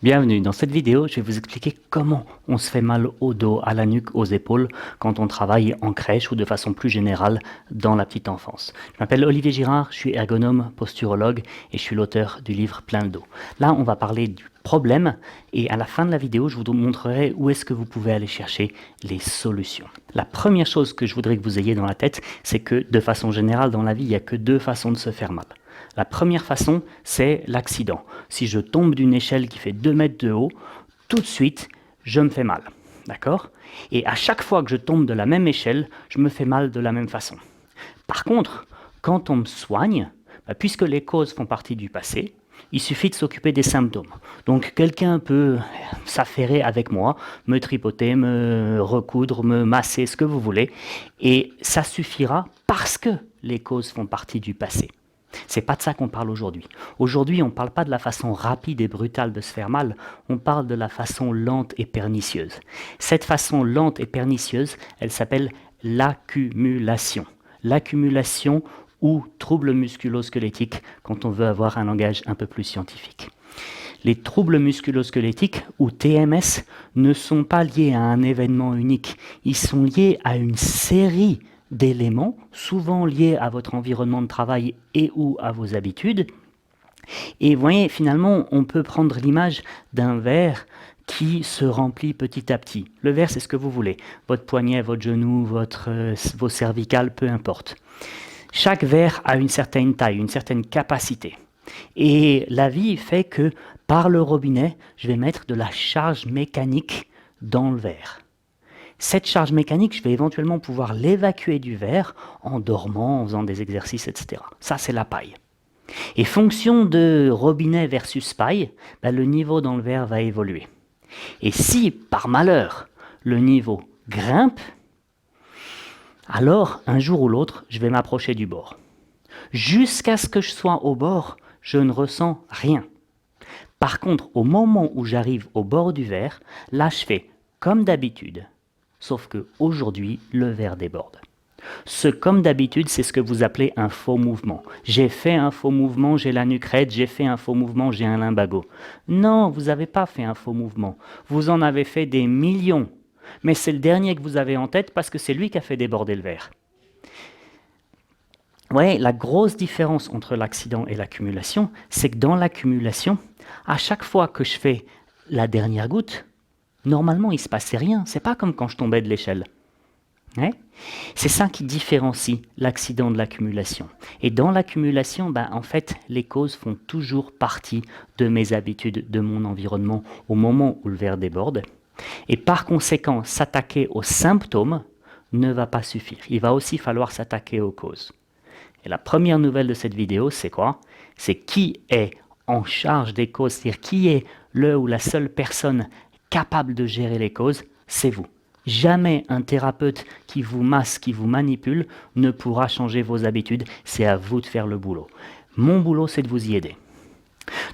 Bienvenue, dans cette vidéo, je vais vous expliquer comment on se fait mal au dos, à la nuque, aux épaules quand on travaille en crèche ou de façon plus générale dans la petite enfance. Je m'appelle Olivier Girard, je suis ergonome, posturologue et je suis l'auteur du livre Plein le dos. Là, on va parler du problème et à la fin de la vidéo, je vous montrerai où est-ce que vous pouvez aller chercher les solutions. La première chose que je voudrais que vous ayez dans la tête, c'est que de façon générale dans la vie, il n'y a que deux façons de se faire mal. La première façon, c'est l'accident. Si je tombe d'une échelle qui fait 2 mètres de haut, tout de suite, je me fais mal. D'accord? Et à chaque fois que je tombe de la même échelle, je me fais mal de la même façon. Par contre, quand on me soigne, puisque les causes font partie du passé, il suffit de s'occuper des symptômes. Donc quelqu'un peut s'affairer avec moi, me tripoter, me recoudre, me masser, ce que vous voulez, et ça suffira parce que les causes font partie du passé. C'est pas de ça qu'on parle aujourd'hui. Aujourd'hui, on ne parle pas de la façon rapide et brutale de se faire mal, on parle de la façon lente et pernicieuse. Cette façon lente et pernicieuse, elle s'appelle l'accumulation. L'accumulation ou trouble musculo-squelettique quand on veut avoir un langage un peu plus scientifique. Les troubles musculo-squelettiques ou TMS ne sont pas liés à un événement unique, ils sont liés à une série d'éléments, souvent liés à votre environnement de travail et ou à vos habitudes. Et vous voyez, finalement, on peut prendre l'image d'un verre qui se remplit petit à petit. Le verre, c'est ce que vous voulez. Votre poignet, votre genou, vos cervicales, peu importe. Chaque verre a une certaine taille, une certaine capacité. Et la vie fait que, par le robinet, je vais mettre de la charge mécanique dans le verre. Cette charge mécanique, je vais éventuellement pouvoir l'évacuer du verre en dormant, en faisant des exercices, etc. Ça, c'est la paille. Et fonction de robinet versus paille, le niveau dans le verre va évoluer. Et si, par malheur, le niveau grimpe, alors, un jour ou l'autre, je vais m'approcher du bord. Jusqu'à ce que je sois au bord, je ne ressens rien. Par contre, au moment où j'arrive au bord du verre, là, je fais comme d'habitude. Sauf qu'aujourd'hui, le verre déborde. Ce comme d'habitude, c'est ce que vous appelez un faux mouvement. J'ai fait un faux mouvement, j'ai la nuque raide, j'ai fait un faux mouvement, j'ai un lumbago. Non, vous n'avez pas fait un faux mouvement. Vous en avez fait des millions. Mais c'est le dernier que vous avez en tête parce que c'est lui qui a fait déborder le verre. Vous voyez, la grosse différence entre l'accident et l'accumulation, c'est que dans l'accumulation, à chaque fois que je fais la dernière goutte, normalement, il ne se passait rien. Ce n'est pas comme quand je tombais de l'échelle. Ouais, c'est ça qui différencie l'accident de l'accumulation. Et dans l'accumulation, en fait, les causes font toujours partie de mes habitudes, de mon environnement au moment où le verre déborde. Et par conséquent, s'attaquer aux symptômes ne va pas suffire. Il va aussi falloir s'attaquer aux causes. Et la première nouvelle de cette vidéo, c'est quoi? C'est qui est en charge des causes, c'est-à-dire qui est le ou la seule personne capable de gérer les causes, c'est vous. Jamais un thérapeute qui vous masse, qui vous manipule, ne pourra changer vos habitudes. C'est à vous de faire le boulot. Mon boulot, c'est de vous y aider.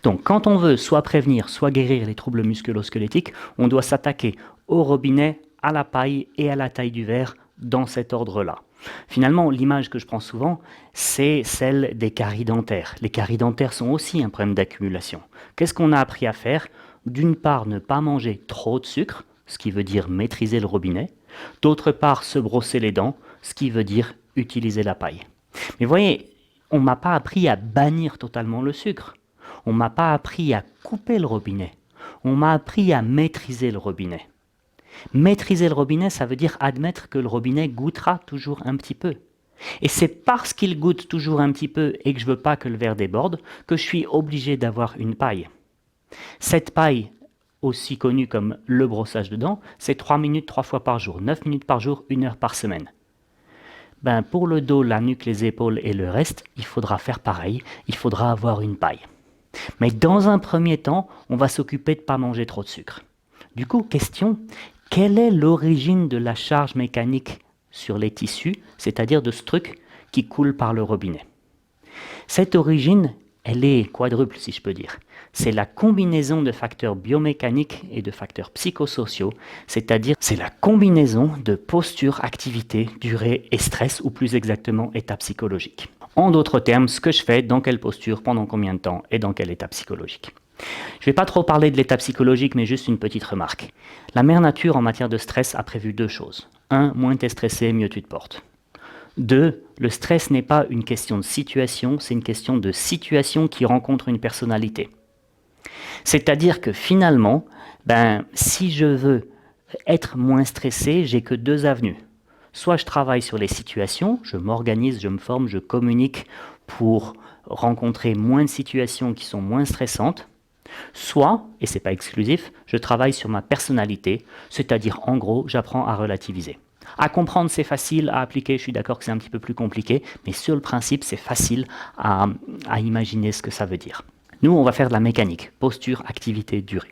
Donc, quand on veut soit prévenir, soit guérir les troubles musculo-squelettiques, on doit s'attaquer au robinet, à la paille et à la taille du verre dans cet ordre-là. Finalement, l'image que je prends souvent, c'est celle des caries dentaires. Les caries dentaires sont aussi un problème d'accumulation. Qu'est-ce qu'on a appris à faire? D'une part, ne pas manger trop de sucre, ce qui veut dire maîtriser le robinet. D'autre part, se brosser les dents, ce qui veut dire utiliser la paille. Mais vous voyez, on ne m'a pas appris à bannir totalement le sucre. On ne m'a pas appris à couper le robinet. On m'a appris à maîtriser le robinet. Maîtriser le robinet, ça veut dire admettre que le robinet goûtera toujours un petit peu. Et c'est parce qu'il goûte toujours un petit peu et que je ne veux pas que le verre déborde que je suis obligé d'avoir une paille. Cette paille, aussi connue comme le brossage de dents, c'est 3 minutes 3 fois par jour, 9 minutes par jour, 1 heure par semaine. Pour le dos, la nuque, les épaules et le reste, il faudra faire pareil, il faudra avoir une paille. Mais dans un premier temps, on va s'occuper de ne pas manger trop de sucre. Du coup, question, quelle est l'origine de la charge mécanique sur les tissus, c'est-à-dire de ce truc qui coule par le robinet? Cette origine, elle est quadruple, si je peux dire. C'est la combinaison de facteurs biomécaniques et de facteurs psychosociaux, c'est-à-dire c'est la combinaison de posture, activité, durée et stress, ou plus exactement état psychologique. En d'autres termes, ce que je fais, dans quelle posture, pendant combien de temps et dans quel état psychologique. Je ne vais pas trop parler de l'état psychologique, mais juste une petite remarque. La mère nature, en matière de stress, a prévu deux choses. 1, moins tu es stressé, mieux tu te portes. 2, le stress n'est pas une question de situation, c'est une question de situation qui rencontre une personnalité. C'est-à-dire que finalement, si je veux être moins stressé, j'ai que deux avenues. Soit je travaille sur les situations, je m'organise, je me forme, je communique pour rencontrer moins de situations qui sont moins stressantes. Soit, et ce n'est pas exclusif, je travaille sur ma personnalité, c'est-à-dire en gros, j'apprends à relativiser. À comprendre, c'est facile, à appliquer, je suis d'accord que c'est un petit peu plus compliqué, mais sur le principe, c'est facile à imaginer ce que ça veut dire. Nous, on va faire de la mécanique, posture, activité, durée.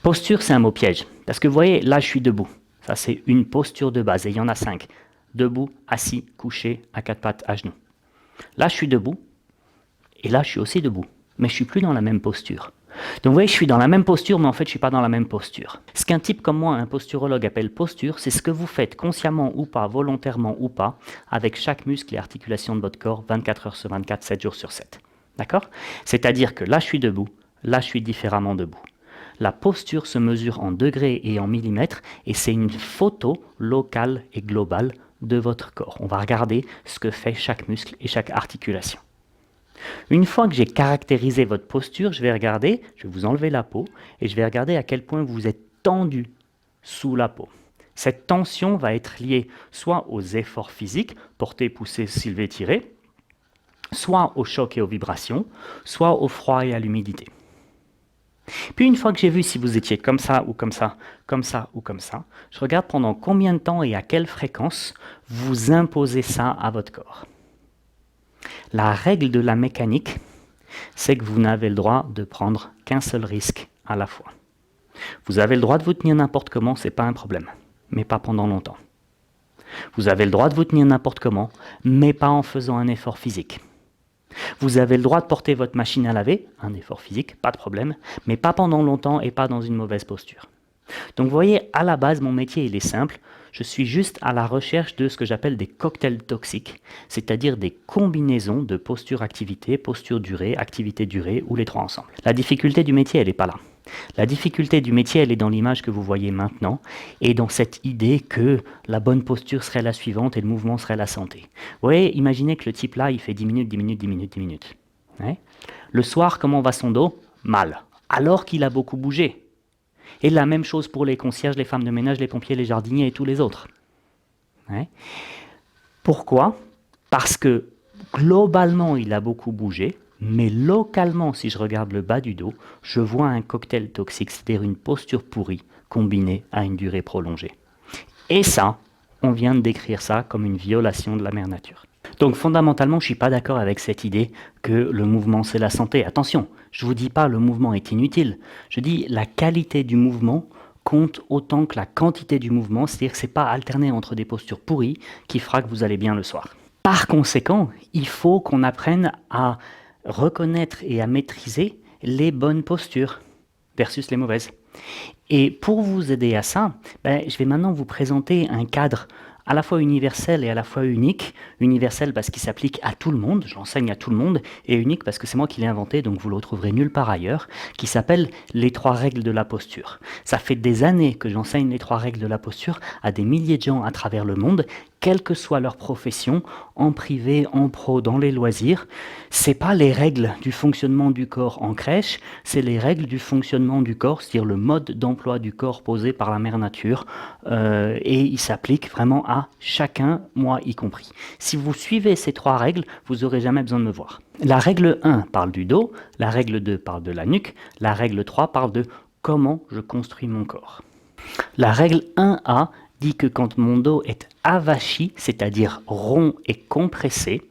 Posture, c'est un mot piège, parce que vous voyez, là, je suis debout. Ça, c'est une posture de base, et il y en a 5. Debout, assis, couché, à quatre pattes, à genoux. Là, je suis debout, et là, je suis aussi debout, mais je ne suis plus dans la même posture. Donc vous voyez, je suis dans la même posture, mais en fait, je ne suis pas dans la même posture. Ce qu'un type comme moi, un posturologue, appelle posture, c'est ce que vous faites consciemment ou pas, volontairement ou pas, avec chaque muscle et articulation de votre corps, 24 heures sur 24, 7 jours sur 7. D'accord? C'est-à-dire que là, je suis debout, là, je suis différemment debout. La posture se mesure en degrés et en millimètres, et c'est une photo locale et globale de votre corps. On va regarder ce que fait chaque muscle et chaque articulation. Une fois que j'ai caractérisé votre posture, je vais regarder, je vais vous enlever la peau, et je vais regarder à quel point vous êtes tendu sous la peau. Cette tension va être liée soit aux efforts physiques, porter, pousser, soulever, tirer, soit au choc et aux vibrations, soit au froid et à l'humidité. Puis une fois que j'ai vu si vous étiez comme ça ou comme ça, comme ça ou comme ça, je regarde pendant combien de temps et à quelle fréquence vous imposez ça à votre corps. La règle de la mécanique, c'est que vous n'avez le droit de prendre qu'un seul risque à la fois. Vous avez le droit de vous tenir n'importe comment, ce n'est pas un problème, mais pas pendant longtemps. Vous avez le droit de vous tenir n'importe comment, mais pas en faisant un effort physique. Vous avez le droit de porter votre machine à laver, un effort physique, pas de problème, mais pas pendant longtemps et pas dans une mauvaise posture. Donc vous voyez, à la base, mon métier, il est simple. Je suis juste à la recherche de ce que j'appelle des cocktails toxiques, c'est-à-dire des combinaisons de posture-activité, posture-durée, activité-durée, ou les trois ensemble. La difficulté du métier, elle n'est pas là. La difficulté du métier, elle est dans l'image que vous voyez maintenant, et dans cette idée que la bonne posture serait la suivante et le mouvement serait la santé. Vous voyez, imaginez que le type là, il fait 10 minutes, 10 minutes, 10 minutes, 10 minutes. Ouais. Le soir, comment va son dos? Mal. Alors qu'il a beaucoup bougé. Et la même chose pour les concierges, les femmes de ménage, les pompiers, les jardiniers et tous les autres. Ouais. Pourquoi? Parce que globalement, il a beaucoup bougé, mais localement, si je regarde le bas du dos, je vois un cocktail toxique, c'est-à-dire une posture pourrie combinée à une durée prolongée. Et ça, on vient de décrire ça comme une violation de la mère nature. Donc fondamentalement, je ne suis pas d'accord avec cette idée que le mouvement c'est la santé. Attention, je ne vous dis pas le mouvement est inutile. Je dis la qualité du mouvement compte autant que la quantité du mouvement, c'est-à-dire que ce n'est pas alterné entre des postures pourries qui fera que vous allez bien le soir. Par conséquent, il faut qu'on apprenne à reconnaître et à maîtriser les bonnes postures versus les mauvaises. Et pour vous aider à ça, je vais maintenant vous présenter un cadre à la fois universel et à la fois unique. Universel parce qu'il s'applique à tout le monde, je l'enseigne à tout le monde, et unique parce que c'est moi qui l'ai inventé, donc vous le retrouverez nulle part ailleurs, qui s'appelle les 3 règles de la posture. Ça fait des années que j'enseigne les 3 règles de la posture à des milliers de gens à travers le monde, quelle que soit leur profession, en privé, en pro, dans les loisirs. C'est pas les règles du fonctionnement du corps en crèche, c'est les règles du fonctionnement du corps, c'est-à-dire le mode d'emploi du corps posé par la mère nature, et il s'applique vraiment à chacun, moi y compris. Si vous suivez ces 3 règles, vous n'aurez jamais besoin de me voir. La règle 1 parle du dos, la règle 2 parle de la nuque, la règle 3 parle de comment je construis mon corps. La règle 1A dit que quand mon dos est avachi, c'est-à-dire rond et compressé,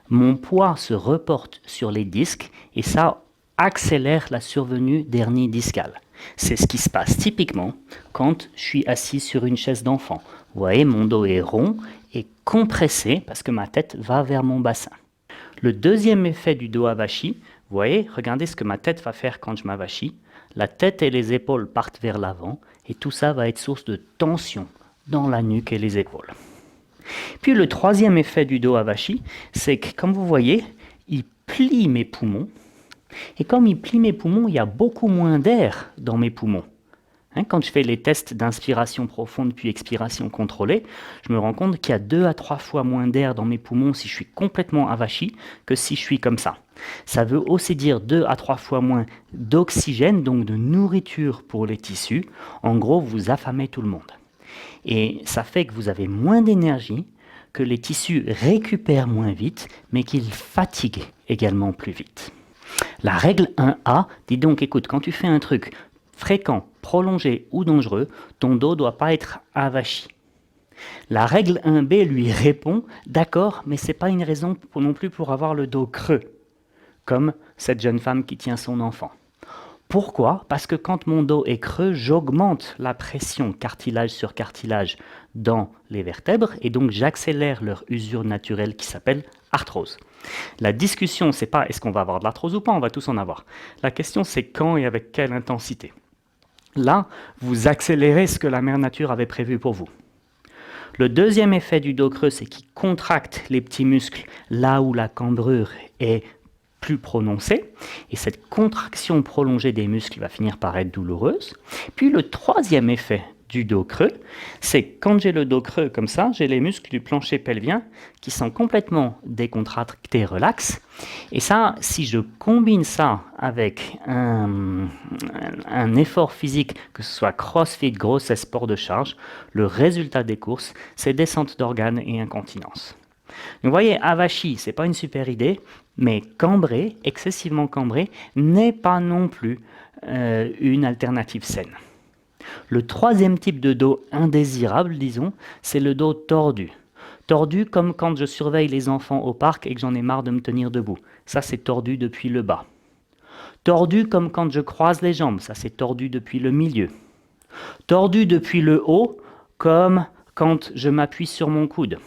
mon poids se reporte sur les disques et ça accélère la survenue d'hernie discale. C'est ce qui se passe typiquement quand je suis assis sur une chaise d'enfant. Vous voyez, mon dos est rond et compressé parce que ma tête va vers mon bassin. Le deuxième effet du dos avachi, vous voyez, regardez ce que ma tête va faire quand je m'avachis. La tête et les épaules partent vers l'avant et tout ça va être source de tension dans la nuque et les épaules. Puis le troisième effet du dos avachi, c'est que comme vous voyez, il plie mes poumons Et comme il plie mes poumons, il y a beaucoup moins d'air dans mes poumons. Quand je fais les tests d'inspiration profonde puis expiration contrôlée, je me rends compte qu'il y a 2 à 3 fois moins d'air dans mes poumons si je suis complètement avachi que si je suis comme ça. Ça veut aussi dire 2 à 3 fois moins d'oxygène, donc de nourriture pour les tissus. En gros, vous affamez tout le monde. Et ça fait que vous avez moins d'énergie, que les tissus récupèrent moins vite, mais qu'ils fatiguent également plus vite. La règle 1A dit donc, écoute, quand tu fais un truc fréquent, prolongé ou dangereux, ton dos ne doit pas être avachi. La règle 1B lui répond, d'accord, mais ce n'est pas une raison non plus pour avoir le dos creux, comme cette jeune femme qui tient son enfant. Pourquoi? Parce que quand mon dos est creux, j'augmente la pression cartilage sur cartilage dans les vertèbres et donc j'accélère leur usure naturelle qui s'appelle arthrose. La discussion, c'est pas est-ce qu'on va avoir de l'arthrose ou pas, on va tous en avoir. La question, c'est quand et avec quelle intensité. Là, vous accélérez ce que la mère nature avait prévu pour vous. Le deuxième effet du dos creux, c'est qu'il contracte les petits muscles là où la cambrure est plus prononcée. Et cette contraction prolongée des muscles va finir par être douloureuse. Puis le troisième effet du dos creux, c'est quand j'ai le dos creux comme ça, j'ai les muscles du plancher pelvien qui sont complètement décontractés, relax. Et ça, si je combine ça avec un effort physique, que ce soit crossfit, grossesse, sport de charge, le résultat des courses, c'est descente d'organes et incontinence. Donc vous voyez, avachi, c'est pas une super idée, mais cambré, excessivement cambré, n'est pas non plus une alternative saine. Le troisième type de dos indésirable, disons, c'est le dos tordu. Tordu comme quand je surveille les enfants au parc et que j'en ai marre de me tenir debout. Ça, c'est tordu depuis le bas. Tordu comme quand je croise les jambes. Ça, c'est tordu depuis le milieu. Tordu depuis le haut, comme quand je m'appuie sur mon coude.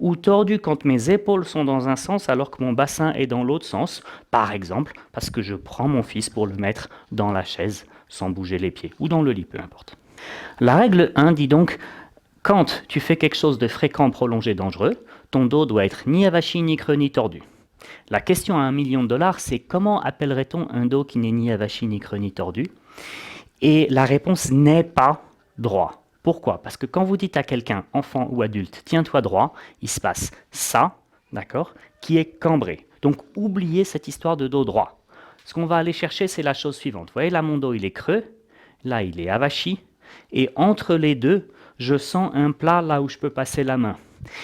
Ou tordu quand mes épaules sont dans un sens alors que mon bassin est dans l'autre sens, par exemple parce que je prends mon fils pour le mettre dans la chaise sans bouger les pieds, ou dans le lit, peu importe. La règle 1 dit donc, quand tu fais quelque chose de fréquent, prolongé, dangereux, ton dos doit être ni avachi, ni creux, ni tordu. La question à $1 million, c'est comment appellerait-on un dos qui n'est ni avachi, ni creux, ni tordu? Et la réponse n'est pas droit. Pourquoi? Parce que quand vous dites à quelqu'un, enfant ou adulte, tiens-toi droit, il se passe ça, d'accord, qui est cambré. Donc oubliez cette histoire de dos droit. Ce qu'on va aller chercher, c'est la chose suivante. Vous voyez, là, mon dos, il est creux, là, il est avachi, et entre les deux, je sens un plat là où je peux passer la main.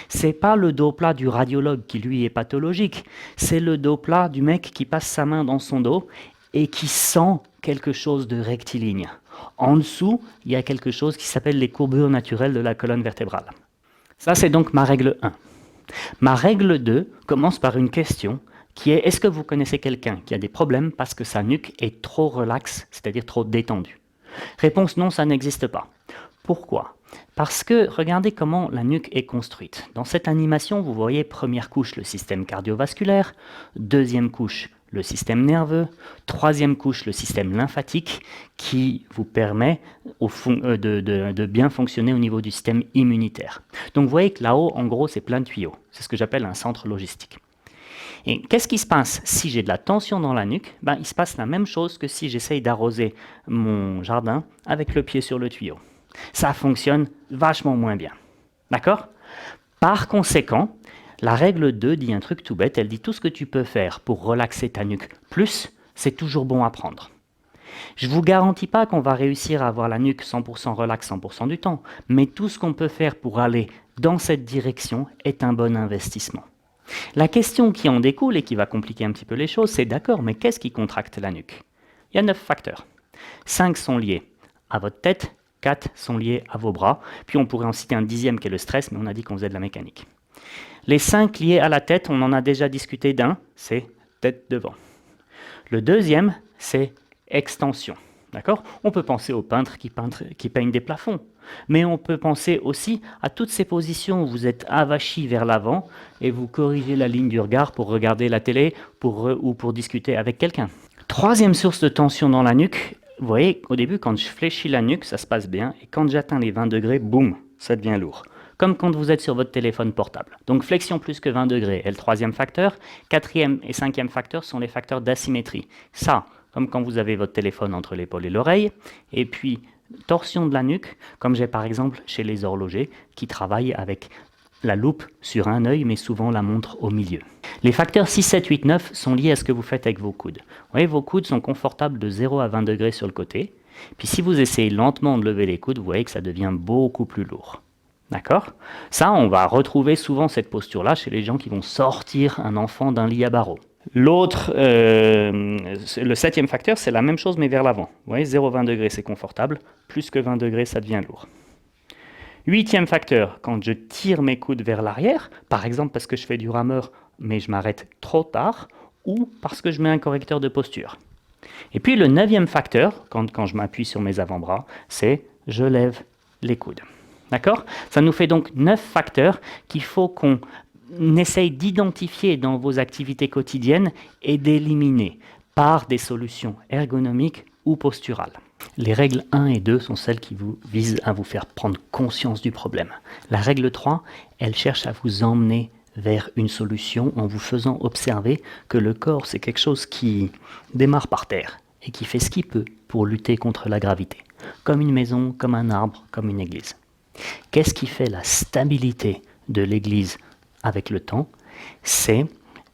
C'est pas le dos plat du radiologue qui, lui, est pathologique, c'est le dos plat du mec qui passe sa main dans son dos et qui sent quelque chose de rectiligne. En dessous, il y a quelque chose qui s'appelle les courbures naturelles de la colonne vertébrale. Ça, c'est donc ma règle 1. Ma règle 2 commence par une question qui est, est-ce que vous connaissez quelqu'un qui a des problèmes parce que sa nuque est trop relaxe, c'est-à-dire trop détendue? Réponse non, ça n'existe pas. Pourquoi? Parce que regardez comment la nuque est construite. Dans cette animation, vous voyez première couche, le système cardiovasculaire, deuxième couche, le système nerveux, troisième couche, le système lymphatique, qui vous permet de bien fonctionner au niveau du système immunitaire. Donc vous voyez que là-haut, en gros, c'est plein de tuyaux. C'est ce que j'appelle un centre logistique. Et qu'est-ce qui se passe si j'ai de la tension dans la nuque? Il se passe la même chose que si j'essaye d'arroser mon jardin avec le pied sur le tuyau. Ça fonctionne vachement moins bien. D'accord? Par conséquent, la règle 2 dit un truc tout bête, elle dit tout ce que tu peux faire pour relaxer ta nuque, plus c'est toujours bon à prendre. Je ne vous garantis pas qu'on va réussir à avoir la nuque 100% relax 100% du temps, mais tout ce qu'on peut faire pour aller dans cette direction est un bon investissement. La question qui en découle et qui va compliquer un petit peu les choses, c'est d'accord, mais qu'est-ce qui contracte la nuque? Il y a 9 facteurs. 5 sont liés à votre tête, 4 sont liés à vos bras, puis on pourrait en citer un 10e qui est le stress, mais on a dit qu'on faisait de la mécanique. Les 5 liés à la tête, on en a déjà discuté d'un, c'est tête devant. Le deuxième, c'est extension. D'accord? On peut penser aux peintres qui peignent des plafonds, mais on peut penser aussi à toutes ces positions où vous êtes avachi vers l'avant et vous corrigez la ligne du regard pour regarder la télé ou pour discuter avec quelqu'un. Troisième source de tension dans la nuque, vous voyez, au début, quand je fléchis la nuque, ça se passe bien, et quand j'atteins les 20 degrés, boum, ça devient lourd. comme quand vous êtes sur votre téléphone portable. Donc flexion plus que 20 degrés est le troisième facteur. Quatrième et cinquième facteur sont les facteurs d'asymétrie. Ça, comme quand vous avez votre téléphone entre l'épaule et l'oreille. Et puis, torsion de la nuque, comme j'ai par exemple chez les horlogers qui travaillent avec la loupe sur un œil, mais souvent la montre au milieu. Les facteurs 6, 7, 8, 9 sont liés à ce que vous faites avec vos coudes. Vous voyez, vos coudes sont confortables de 0 à 20 degrés sur le côté. Puis si vous essayez lentement de lever les coudes, vous voyez que ça devient beaucoup plus lourd. D'accord? Ça, on va retrouver souvent cette posture-là chez les gens qui vont sortir un enfant d'un lit à barreaux. L'autre, le septième facteur, c'est la même chose mais vers l'avant. Vous voyez, 0,20 degrés, c'est confortable. Plus que 20 degrés, ça devient lourd. Huitième facteur, quand je tire mes coudes vers l'arrière, par exemple parce que je fais du rameur mais je m'arrête trop tard, ou parce que je mets un correcteur de posture. Et puis le neuvième facteur, quand je m'appuie sur mes avant-bras, c'est je lève les coudes. D'accord? Ça nous fait donc 9 facteurs qu'il faut qu'on essaye d'identifier dans vos activités quotidiennes et d'éliminer par des solutions ergonomiques ou posturales. Les règles 1 et 2 sont celles qui vous visent à vous faire prendre conscience du problème. La règle 3, elle cherche à vous emmener vers une solution en vous faisant observer que le corps, c'est quelque chose qui démarre par terre et qui fait ce qu'il peut pour lutter contre la gravité. Comme une maison, comme un arbre, comme une église. Qu'est-ce qui fait la stabilité de l'église avec le temps? C'est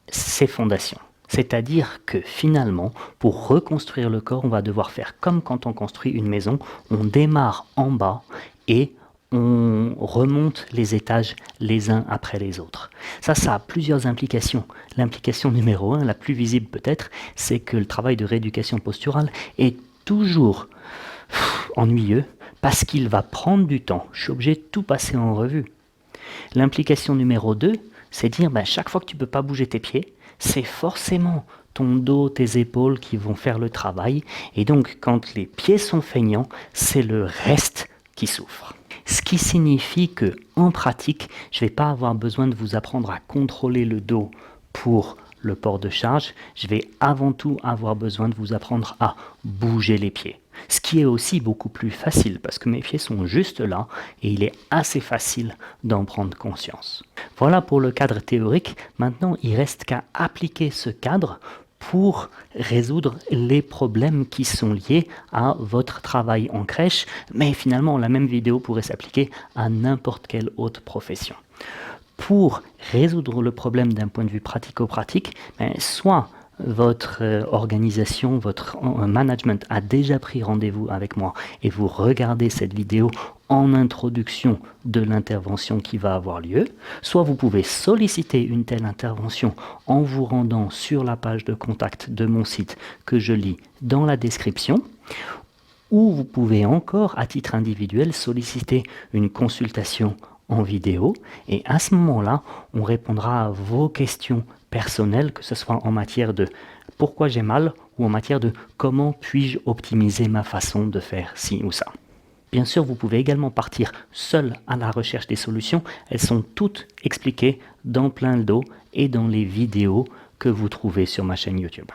ses fondations. C'est-à-dire que finalement, pour reconstruire le corps, on va devoir faire comme quand on construit une maison, on démarre en bas et on remonte les étages les uns après les autres. Ça a plusieurs implications. L'implication numéro 1, la plus visible peut-être, c'est que le travail de rééducation posturale est toujours ennuyeux parce qu'il va prendre du temps. Je suis obligé de tout passer en revue. L'implication numéro 2, c'est dire chaque fois que tu ne peux pas bouger tes pieds, c'est forcément ton dos, tes épaules qui vont faire le travail. Et donc, quand les pieds sont feignants, c'est le reste qui souffre. Ce qui signifie que, en pratique, je ne vais pas avoir besoin de vous apprendre à contrôler le dos pour le port de charge. Je vais avant tout avoir besoin de vous apprendre à bouger les pieds. Ce qui est aussi beaucoup plus facile parce que mes pieds sont juste là et il est assez facile d'en prendre conscience. Voilà pour le cadre théorique. Maintenant, il reste qu'à appliquer ce cadre pour résoudre les problèmes qui sont liés à votre travail en crèche. Mais finalement, la même vidéo pourrait s'appliquer à n'importe quelle autre profession. Pour résoudre le problème d'un point de vue pratico-pratique, soit votre organisation, votre management a déjà pris rendez-vous avec moi et vous regardez cette vidéo en introduction de l'intervention qui va avoir lieu, soit vous pouvez solliciter une telle intervention en vous rendant sur la page de contact de mon site que je lis dans la description, ou vous pouvez encore, à titre individuel, solliciter une consultation en vidéo et à ce moment-là, on répondra à vos questions personnelles, que ce soit en matière de pourquoi j'ai mal ou en matière de comment puis-je optimiser ma façon de faire ci ou ça. Bien sûr, vous pouvez également partir seul à la recherche des solutions. Elles sont toutes expliquées dans Plein le dos et dans les vidéos que vous trouvez sur ma chaîne YouTube.